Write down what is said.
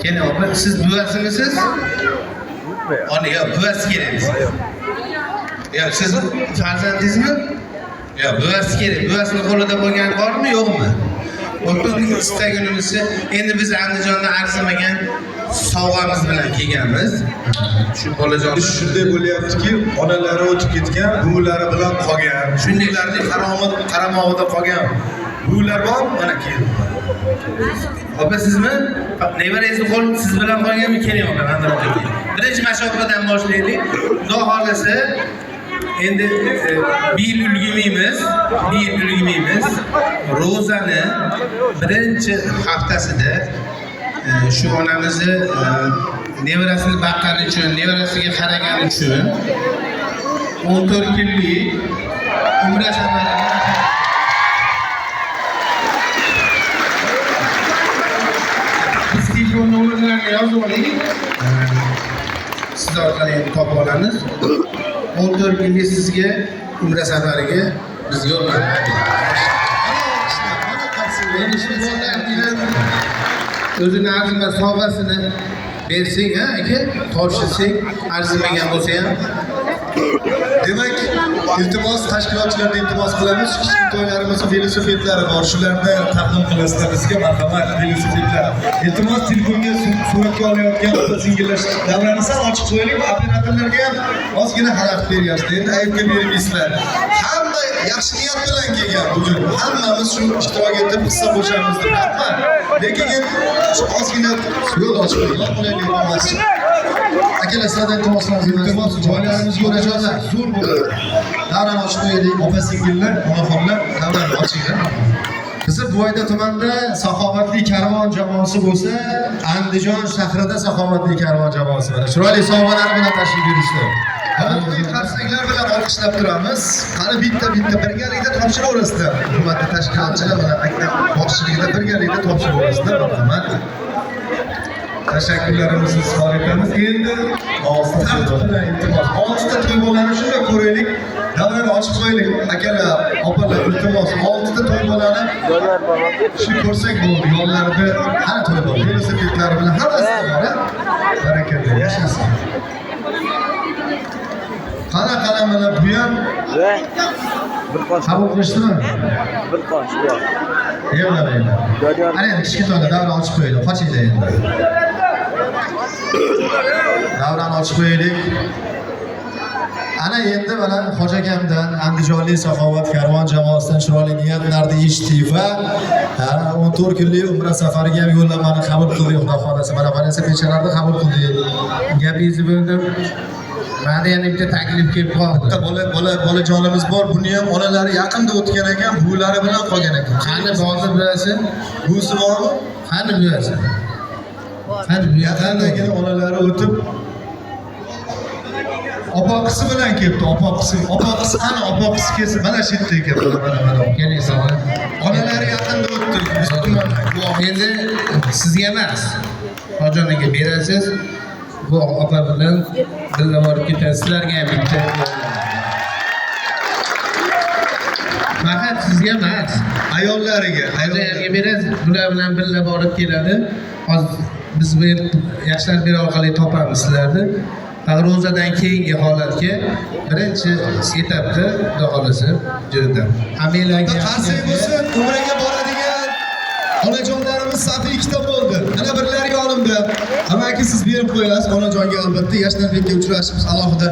Keling opa, siz buvasimisiz? Ona yo'q, buvasi kerak. Yo'q, siz farzandingizmi? Yo'q, buvasi kerak. Buvasini qo'lida bo'lgan bormi, yo'qmi? O'tgan istagunimizni endi biz Andijondan arzimagan sovg'amiz bilan kelganmiz. Shu bolajon shunday bo'lyaptiki, onalari o'tib ketgan, buvilari bilan qolgan. Shundaylarning qaramog'ida qolgan. Buvilar bor, mana keldi. Opa sizmi? Nevarangizni qo'l siz bilan qolganmi? Keling opa, Andijonga. Birinchi mashoqadan boshlaylik. Xudo xolasa endi bir yil ulg'aymaymiz. Ro'zani birinchi haftasida shu onamizni nevarasini baqqani uchun, nevarasiga qaragani uchun 14 kunlik umra safarini biz telefon nomerlarini yozib oling. Siz orqali topib olamiz. 14 kunlik sizga umra safariga biz yo'llanamiz. Endi shu bolalarning o'zini arzimas sovg'asini bersang, ha aka, topshirsak, arzimagan bo'lsa ham. Demak, iltimos tashkilotchilarga iltimos qilamiz. Kichik to'ylarimiz velosipetlari bor. Shularni taqdim qilasizlar bizga, marhamat, velosipetlar. Iltimos telefonga suratga olayotgan opa-singillar davrani sal ochiq qo'yaylik. Operatorlarga ham ozgina xalaqit beryapsiz. Endi aybga bermaysizlar. Hamma yaxshi niyat bilan kelgan bugun. Hammamiz shu ishtirok etib hissa qo'shamiz deb aytman. Lekin shu ozgina yo'l ochib qo'yaylik emas. Akalar sizlardan iltimos joylarimizga o'rajozlar zo'r bo'ladi. Davran ochib qo'yaylik, opa-singillar, onaxonlar, davran ochinglar. Bizi Buvayda tumanida saxovatli karvon jamoasi bo'lsa, Andijon shahrida saxovatli karvon jamoasi bor. Chiroyli sovg'alar bilan tashrif buyurishdi. Qarsaklar bilan olqishlab turamiz. Qani bitta birgalikda topshiraverasizlar. Hurmatli tashkilotchilar bilan aka boshchiligida birgalikda topshiraverasizlar. Marhamat. Tashakkurlarimizni izhor etamiz. Endi oltita to'ybolani shunday ko'raylik. Davrani ochib qo'yaylik. Akalar, opalar, iltimos, 6 ta to'ybolani shu ko'rsak bo'ldi. Yo'llarida har to'ybola, velosipetlari bilan hammasi bor. Barakalloh, yashasin. Qana mana bu ham qabul qilishdimi? Bir qosh yo'q. Yo'qlaydi. Ana endi kichkina davra ochib qo'yaylik. Qochinglar endi. Davrani ochib qo'yaylik. Ana endi mana Xo'ja akamdan Andijonlik saxovat karvon jamoasidan chiroyli niyatlarni eshitdik va 14 kunlik umra safariga ham yo'llanmani qabul qildik. Xudo xolasa mana esa pechalarni qabul qildik. Gapingizni bo'ldim. Menda yana bitta taklif kelib qoldi. Bolajonimiz bor. Buni ham onalari yaqinda o'tgan ekan, buvilari bilan qolgan ekan. Qani hozir bilasi? Buvisi bormi? Qani bilasi? Qani yaqindagina onalari o'tib opoqisi bilan kelibdi. Opoqisi qani opoqisi kelsa mana shu yerda ekan. Mana. Keling sog'a. Onalari yaqinda o'tdi. Endi sizga emas. Xo'joniga berasiz. Bu opa bilan birga borib ketasiz. Sizlarga ham bitta. Faqat sizga emas, Ayollariga berasiz. Bular bilan birga borib keladi. Hozir biz bu yaxshilar beri orqali topamiz sizlarni. Ro'zadan keyingi holatga birinchi etapda Xudo xolasa jo'radan. Hammalarga qarsak bo'lsa, umraga boradigan onajonlarimiz safi 2 ta bo'ldi. Ana birlariga olimdi. Amaki siz berib qo'yasiz onajonga albatta. Yashnarbekka uchrashib alohida